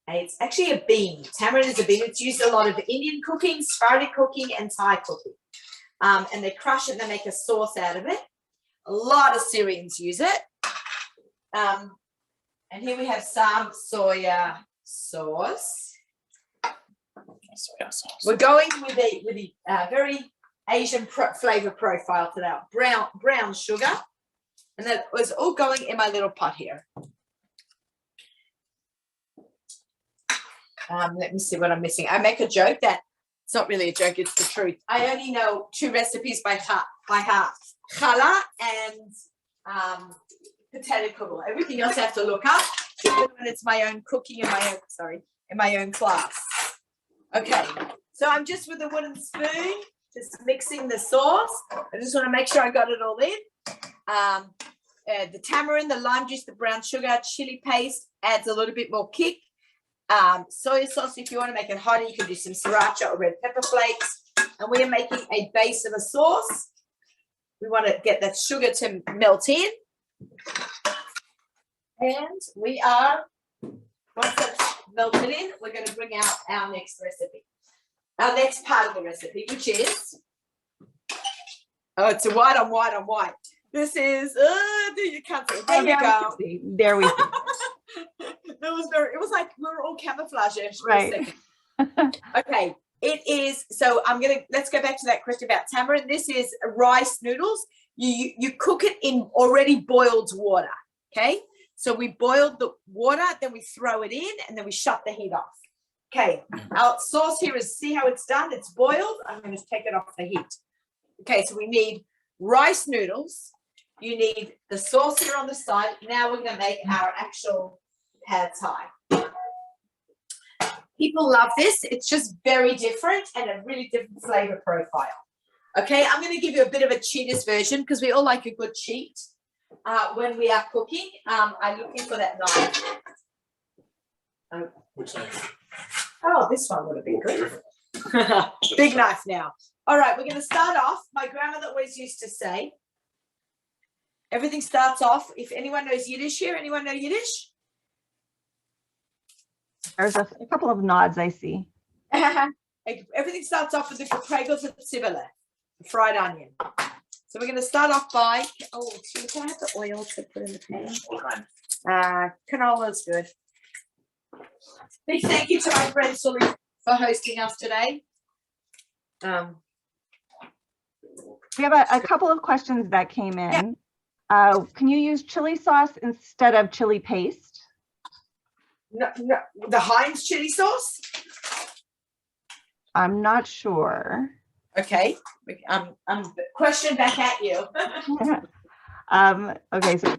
it's actually a bean. Tamarind is a bean. It's used a lot of Indian cooking, Sephardic cooking, and Thai cooking. And they crush it and they make a sauce out of it. A lot of Syrians use it. And here we have some soya sauce. We're going with the very Asian flavor profile to that brown sugar. And that was all going in my little pot here. Let me see what I'm missing. I make a joke that it's not really a joke, it's the truth. I only know 2 recipes by heart. Challah and potato kugel. Everything else I have to look up when it's my own cooking in my own class. Okay, so I'm just with a wooden spoon, just mixing the sauce. I just want to make sure I got it all in. The tamarind, the lime juice, the brown sugar, chili paste adds a little bit more kick. Soy sauce, if you want to make it hotter, you can do some sriracha or red pepper flakes. And we are making a base of a sauce. We want to get that sugar to melt in. And we are, once that's melted in, we're going to bring out our next recipe. Our next part of the recipe, which is, it's a white on white on white. This is, you can't see. There you go. There we go. It was like we were all camouflage for right. a second. Okay, it is. So let's go back to that question about tamarind. This is rice noodles. You cook it in already boiled water. Okay, so we boiled the water, then we throw it in, and then we shut the heat off. Okay, our sauce here is, see how it's done? It's boiled. I'm going to take it off the heat. Okay, so we need rice noodles. You need the sauce here on the side. Now we're going to make our actual pad thai. People love this. It's just very different and a really different flavor profile. Okay, I'm going to give you a bit of a cheaters version because we all like a good cheat when we are cooking. I'm looking for that knife. Which knife? Oh, this one would have been good. Big knife now. All right, we're going to start off. My grandmother always used to say, everything starts off, if anyone knows Yiddish here, anyone know Yiddish? There's a couple of nods I see. Everything starts off with the kapregels and tzibele, fried onion. So we're going to start off by, can I have the oil to put in the pan? What kind? Canola is good. Big thank you to my friend Sully for hosting us today. We have a couple of questions that came in. Can you use chili sauce instead of chili paste? No, the Heinz chili sauce? I'm not sure. Okay, question back at you. Okay, so,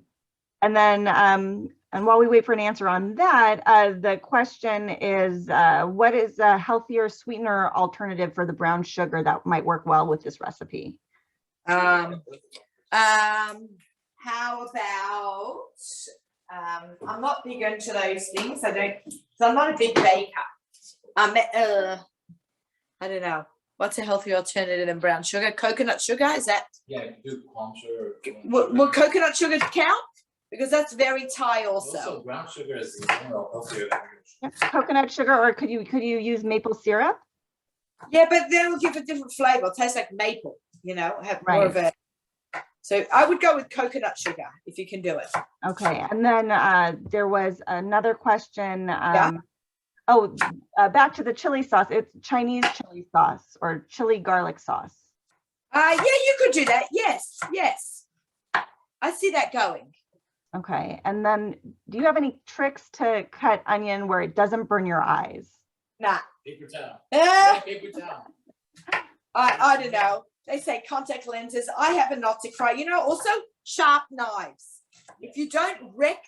and then, and while we wait for an answer on that, the question is, what is a healthier sweetener alternative for the brown sugar that might work well with this recipe? How about, I'm not big into those things. I'm not a big baker. I don't know. What's a healthy alternative than brown sugar? Coconut sugar, is that? Yeah, you do palm sugar. Will coconut sugar count? Because that's very Thai also. Also, brown sugar is more healthier than Yep. Coconut sugar, or could you use maple syrup? Yeah, but then we'll give a different flavor. It tastes like maple, have more of a. So I would go with coconut sugar if you can do it. Okay, and then there was another question. Back to the chili sauce. It's Chinese chili sauce or chili garlic sauce. Yeah, you could do that. Yes. I see that going. Okay, and then do you have any tricks to cut onion where it doesn't burn your eyes? Nah. paper towel. Uh, Paper towel. I don't know. they say contact lenses. I happen not to cry. You know, also sharp knives. If you don't wreck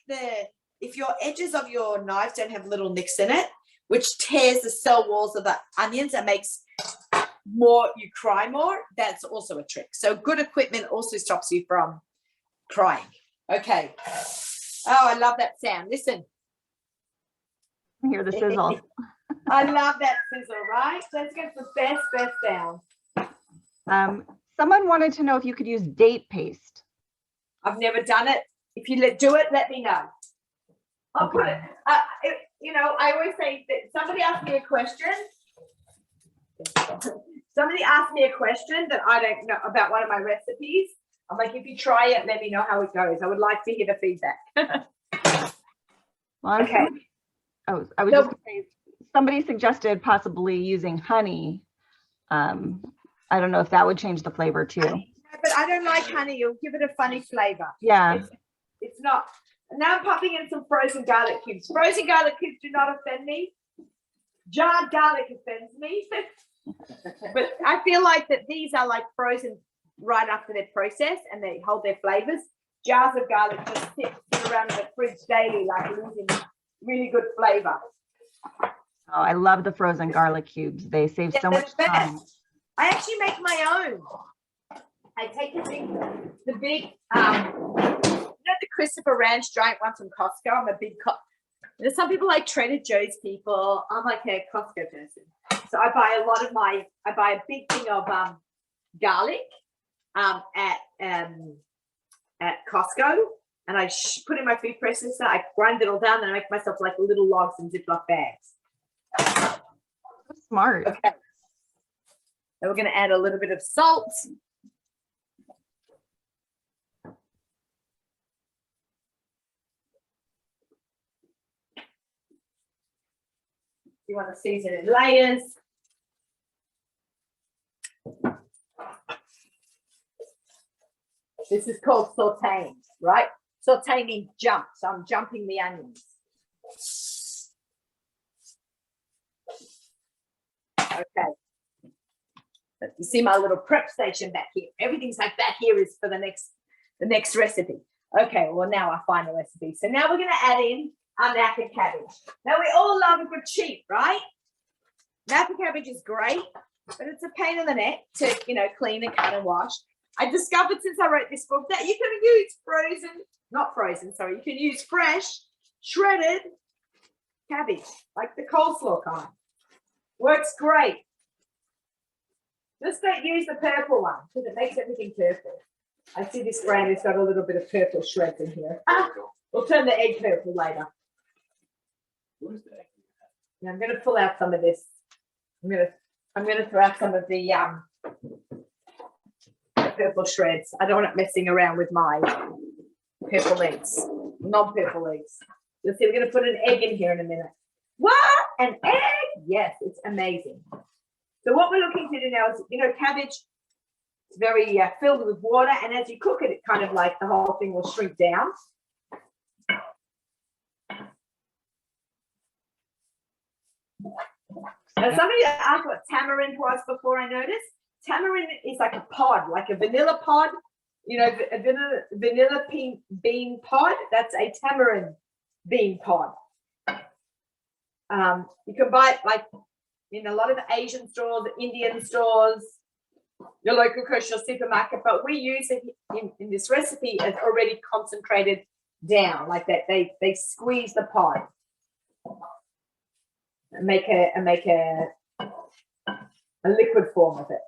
if your edges of your knives don't have little nicks in it, which tears the cell walls of the onions and makes you cry more, that's also a trick. So good equipment also stops you from crying. Okay. Oh, I love that sound. Listen. Hear the sizzle. I love that sizzle, right? Let's get the best sound. Someone wanted to know if you could use date paste. I've never done it. If you do it, let me know. I'll put it. You know, I always say that somebody asked me a question. Somebody asked me a question that I don't know about one of my recipes. I'm like, if you try it, let me know how it goes. I would like to hear the feedback. Well, Okay. I was just going to say, somebody suggested possibly using honey. I don't know if that would change the flavor too. But I don't like honey. You'll give it a funny flavor. Yeah. It's not. Now I'm popping in some frozen garlic cubes. Frozen garlic cubes do not offend me. Jarred garlic offends me. But I feel like that these are like frozen right after they're processed and they hold their flavors. Jars of garlic just sit around in the fridge daily, like losing really good flavor. Oh, I love the frozen garlic cubes. They save so much time. I actually make my own. I take the big, you know, the Christopher Ranch giant ones from Costco. I'm a big, there's some people like Trader Joe's people. I'm like a Costco person. So I buy a big thing of garlic at Costco, and I put in my food processor. I grind it all down, and I make myself like little logs in Ziploc bags. Smart. Okay. Then we're going to add a little bit of salt. You want to season in layers. This is called sauteing, right? Sauteing means jump. So I'm jumping the onions. Okay. You see my little prep station back here. Everything's like back here is for the next recipe. Okay, well now I find the recipe. So now we're going to add in our napa cabbage. Now we all love a good sheep, right? Napa cabbage is great, but it's a pain in the neck to, you know, clean and cut and wash. I discovered since I wrote this book that you can use you can use fresh, shredded cabbage, like the coleslaw kind. Works great. Just don't use the purple one because it makes everything purple. I see this brand has got a little bit of purple shreds in here. We'll turn the egg purple later. Where's the egg? Now I'm going to pull out some of this. I'm going to throw out some of the purple shreds. I don't want it messing around with my purple eggs, non-purple eggs. You'll see we're going to put an egg in here in a minute. What? An egg? Yes, it's amazing. So what we're looking to do now is, you know, cabbage is very filled with water, and as you cook it, it kind of like the whole thing will shrink down. Now, somebody asked what tamarind was before I noticed. Tamarind is like a pod, like a vanilla pod. You know, a vanilla bean pod. That's a tamarind bean pod. You can buy it like in a lot of Asian stores, Indian stores, your local kosher supermarket, but we use it in this recipe as already concentrated down like that. They squeeze the pod and make a liquid form of it.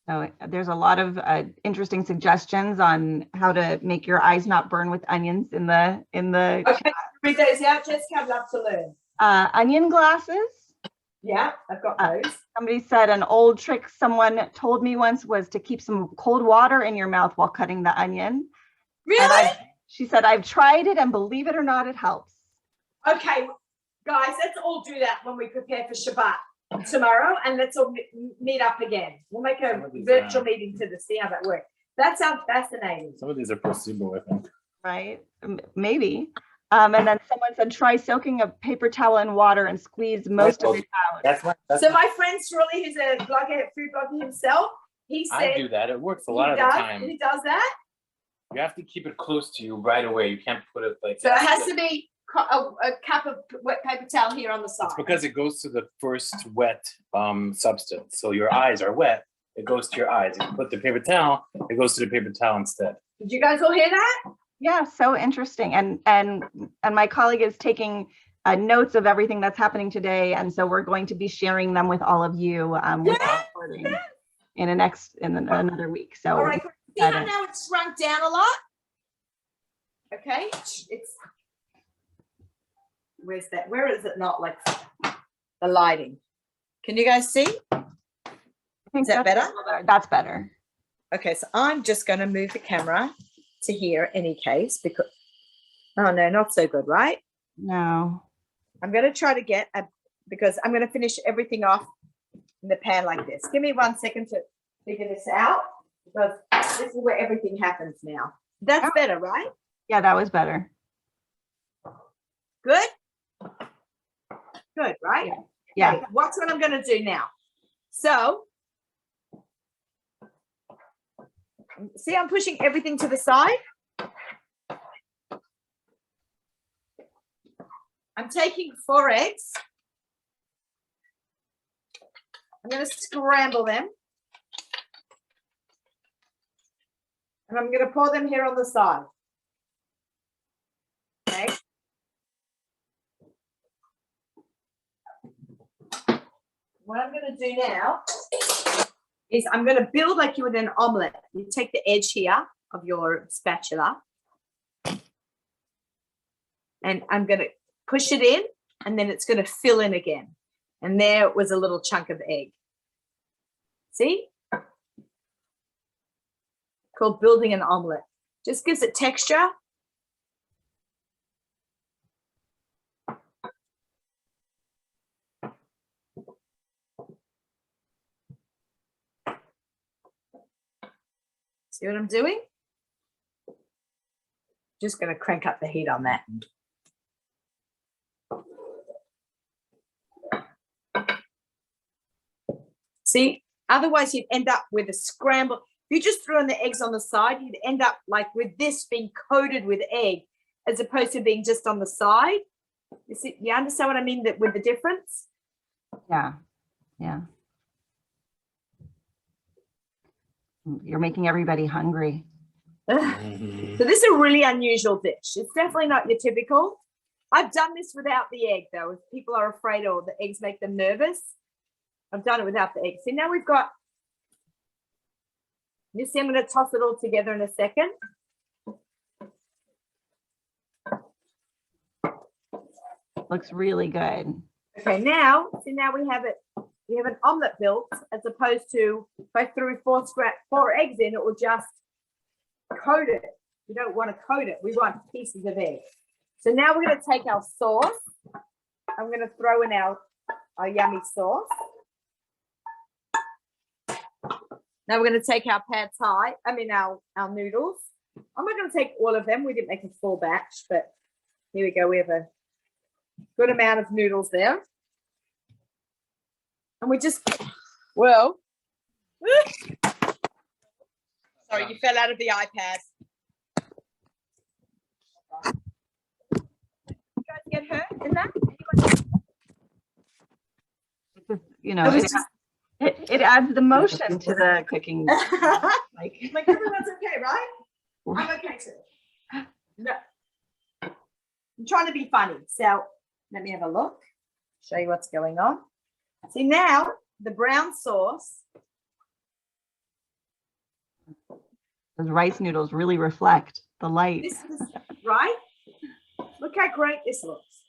So there's a lot of interesting suggestions on how to make your eyes not burn with onions in the. Okay, read those out, Jessica. I'd love to learn. Onion glasses. Yeah, I've got those. Somebody said an old trick someone told me once was to keep some cold water in your mouth while cutting the onion. Really? She said, I've tried it and believe it or not, it helps. Okay, guys, let's all do that when we prepare for Shabbat tomorrow, and let's all meet up again. We'll make a virtual meeting to see how that works. That sounds fascinating. Some of these are placebo, I think. Right? Maybe. And then someone said, try soaking a paper towel in water and squeeze most of it out. So my friend Shirley, who's a blogger, food blogger himself, he said I do that. It works a lot of the time. He does that. You have to keep it close to you right away. You can't put it like So it has to be a cup of wet paper towel here on the side. It's because it goes to the first wet substance. So your eyes are wet. It goes to your eyes. If you put the paper towel, it goes to the paper towel instead. Did you guys all hear that? Yeah, so interesting. And my colleague is taking notes of everything that's happening today, and so we're going to be sharing them with all of you with the recording in another week. So all right, see how now it's shrunk down a lot. Okay, it's where's that? Where is it not like the lighting? Can you guys see? Is that better? That's better. Okay, so I'm just going to move the camera to here any case because, oh no, not so good, right? No. I'm going to try to get because I'm going to finish everything off in the pan like this. Give me 1 second to figure this out because this is where everything happens now. That's better, right? Yeah, that was better. Good? Good, right? Yeah. Okay, what's what I'm going to do now? So, see, I'm pushing everything to the side. I'm taking 4 eggs. I'm going to scramble them. And I'm going to pour them here on the side. Okay. What I'm going to do now is I'm going to build like you would an omelette. You take the edge here of your spatula. And I'm going to push it in, and then it's going to fill in again. And there was a little chunk of egg. See? Called building an omelette. Just gives it texture. See what I'm doing? Just going to crank up the heat on that. See, otherwise you'd end up with a scramble. If you just threw in the eggs on the side, you'd end up like with this being coated with egg as opposed to being just on the side. You see, you understand what I mean with the difference? Yeah, yeah. You're making everybody hungry. So this is a really unusual dish. It's definitely not your typical. I've done this without the egg though. If people are afraid or the eggs make them nervous, I've done it without the egg. See, now we've got, you see, I'm going to toss it all together in a second. Looks really good. Okay, now, see, now we have it, we have an omelette built as opposed to if I threw 4 eggs in, it will just coat it. We don't want to coat it. We want pieces of egg. So now we're going to take our sauce. I'm going to throw in our yummy sauce. Now we're going to take our pad thai, our noodles. I'm not going to take all of them. We didn't make a full batch, but here we go. We have a good amount of noodles there. And we just, well, sorry, you fell out of the iPad. You guys get hurt in that? You know, it adds the motion to the cooking. Like everyone's okay, right? I'm okay too. No. I'm trying to be funny. So let me have a look. Show you what's going on. See now the brown sauce. Those rice noodles really reflect the light. This is right. Look how great this looks.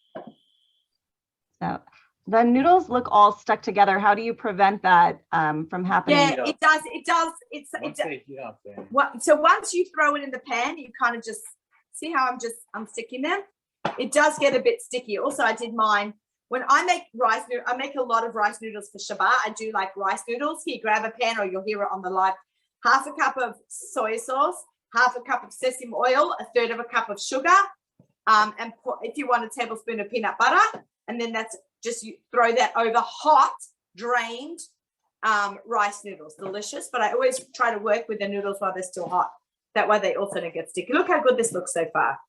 So the noodles look all stuck together. How do you prevent that from happening? Yeah, it does. It does. So once you throw it in the pan, you kind of just see how I'm sticking them. It does get a bit sticky. Also, I did mine when I make rice noodles. I make a lot of rice noodles for Shabbat. I do like rice noodles. Here, grab a pan, or you'll hear it on the live. 1/2 cup of soy sauce, 1/2 cup of sesame oil, 1/3 of a cup of sugar, And put, if you want, a tablespoon of peanut butter, and then that's just, you throw that over hot, drained rice noodles. Delicious, but I always try to work with the noodles while they're still hot. That way they also don't get sticky. Look how good this looks so far.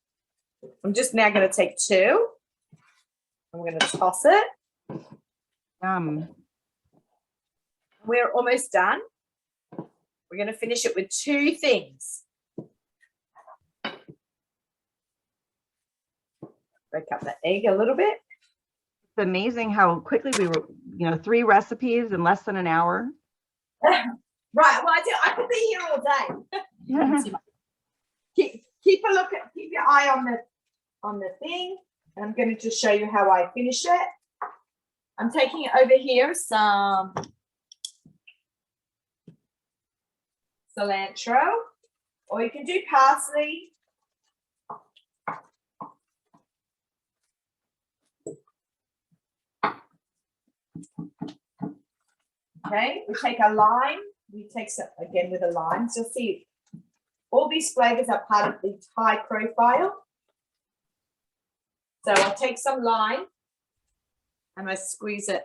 I'm just now going to take 2. I'm going to toss it. We're almost done. We're going to finish it with 2 things. Break up the egg a little bit. It's amazing how quickly we were, 3 recipes in less than an hour. Right. Well, I could be here all day. keep a look at, keep your eye on the thing. And I'm going to just show you how I finish it. I'm taking over here some cilantro, or you can do parsley. Okay, we take a lime. We take some, again with a lime. So you'll see all these flavors are part of the Thai profile. So I'll take some lime and I squeeze it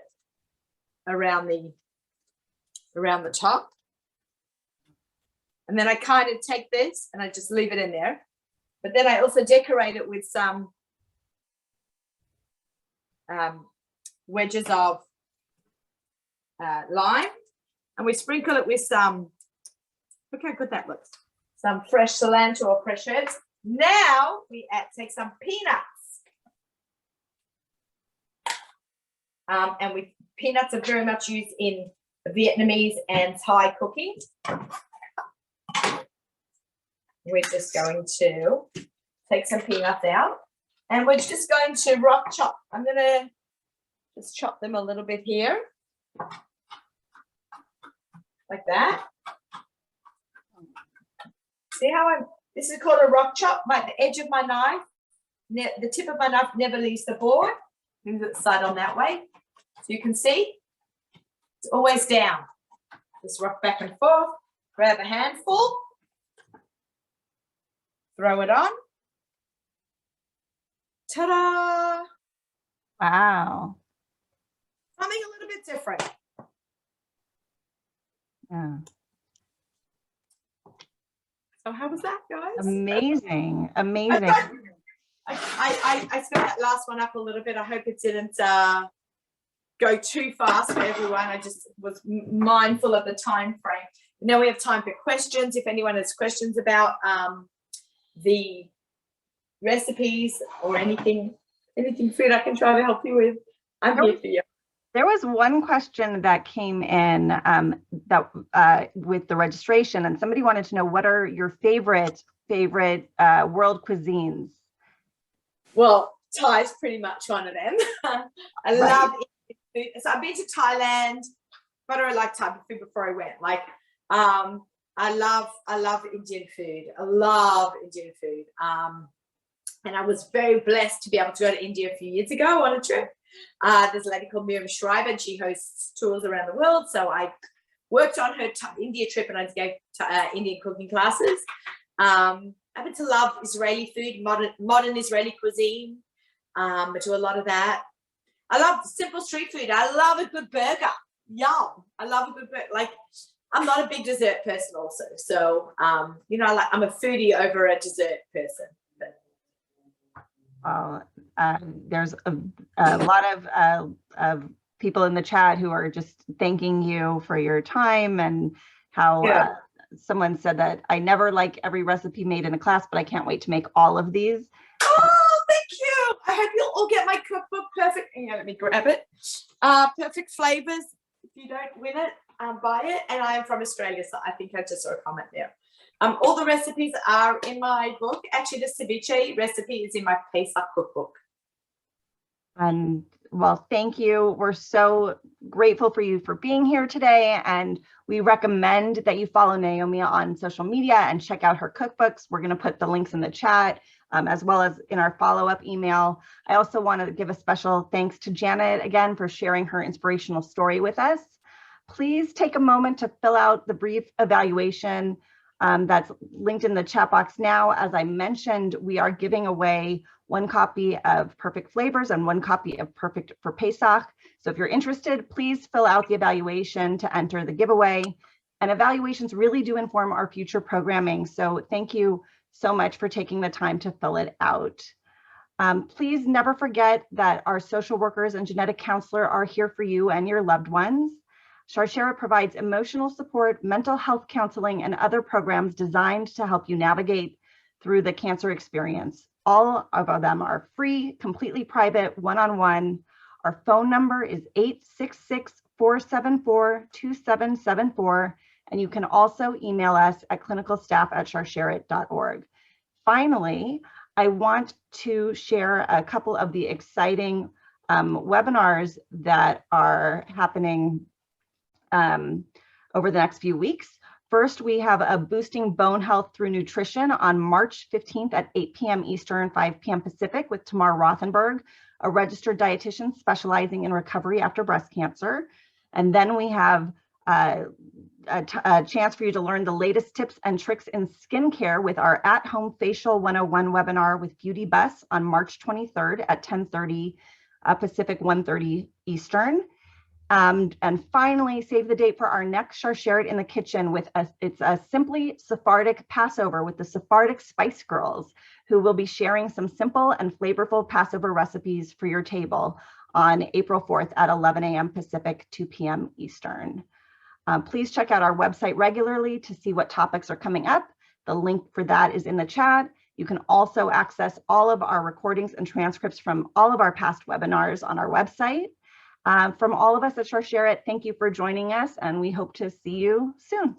around the top. And then I kind of take this and I just leave it in there. But then I also decorate it with some wedges of lime, and we sprinkle it with some, look how good that looks, some fresh cilantro or fresh herbs. Now we take some peanuts. And peanuts are very much used in Vietnamese and Thai cooking. We're just going to take some peanuts out, and we're just going to rock chop. I'm going to just chop them a little bit here, like that. See how this is called a rock chop. The edge of my knife, the tip of my knife never leaves the board. Move it side on that way. So you can see it's always down. Just rock back and forth, grab a handful, throw it on. Ta-da! Wow. Something a little bit different. Yeah. So how was that, guys? Amazing. Amazing. I sped that last one up a little bit. I hope it didn't go too fast for everyone. I just was mindful of the time frame. Now we have time for questions. If anyone has questions about the recipes or anything food I can try to help you with, I'm here for you. There was one question that came in with the registration, and somebody wanted to know, what are your favorite world cuisines? Well, Thai is pretty much one of them. I love Indian food. So I've been to Thailand, but I like Thai food before I went. Like, I love Indian food. I love Indian food. And I was very blessed to be able to go to India a few years ago on a trip. There's a lady called Miriam Shriver, and she hosts tours around the world. So I worked on her India trip, and I gave Indian cooking classes. I happen to love Israeli food, modern Israeli cuisine. I do a lot of that. I love simple street food. I love a good burger. Yum. I love a good burger. Like, I'm not a big dessert person also. So, I'm a foodie over a dessert person. There's a lot of people in the chat who are just thanking you for your time, and how someone said that I never like every recipe made in a class, but I can't wait to make all of these. Oh, thank you. I hope you'll all get my cookbook. Perfect. Yeah, let me grab it. Perfect flavors. If you don't win it, buy it. And I am from Australia, so I think I just saw a comment there. All the recipes are in my book. Actually, the ceviche recipe is in my Pesach cookbook. And well, thank you. We're so grateful for you for being here today. And we recommend that you follow Naomi on social media and check out her cookbooks. We're going to put the links in the chat, as well as in our follow-up email. I also want to give a special thanks to Janet again for sharing her inspirational story with us. Please take a moment to fill out the brief evaluation. That's linked in the chat box now. As I mentioned, we are giving away 1 copy of Perfect Flavors and 1 copy of Perfect for Pesach. So if you're interested, please fill out the evaluation to enter the giveaway. And evaluations really do inform our future programming. So thank you so much for taking the time to fill it out. Please never forget that our social workers and genetic counselor are here for you and your loved ones. Sharsheret provides emotional support, mental health counseling, and other programs designed to help you navigate through the cancer experience. All of them are free, completely private, one-on-one. Our phone number is 866-474-2774, and you can also email us at clinicalstaff@sharsheret.org. Finally, I want to share a couple of the exciting webinars that are happening over the next few weeks. First, we have a Boosting Bone Health Through Nutrition on March 15th at 8 p.m. Eastern, 5 p.m. Pacific with Tamar Rothenberg, a registered dietitian specializing in recovery after breast cancer. And then we have a chance for you to learn the latest tips and tricks in skincare with our At-Home Facial 101 webinar with Beauty Bus on March 23rd at 10:30 Pacific, 1:30 Eastern. And finally, save the date for our next Sharsheret in the Kitchen with it's a simply Sephardic Passover with the Sephardic Spice Girls, who will be sharing some simple and flavorful Passover recipes for your table on April 4th at 11 a.m. Pacific, 2 p.m. Eastern. Please check out our website regularly to see what topics are coming up. The link for that is in the chat. You can also access all of our recordings and transcripts from all of our past webinars on our website. From all of us at Sharsheret, thank you for joining us, and we hope to see you soon.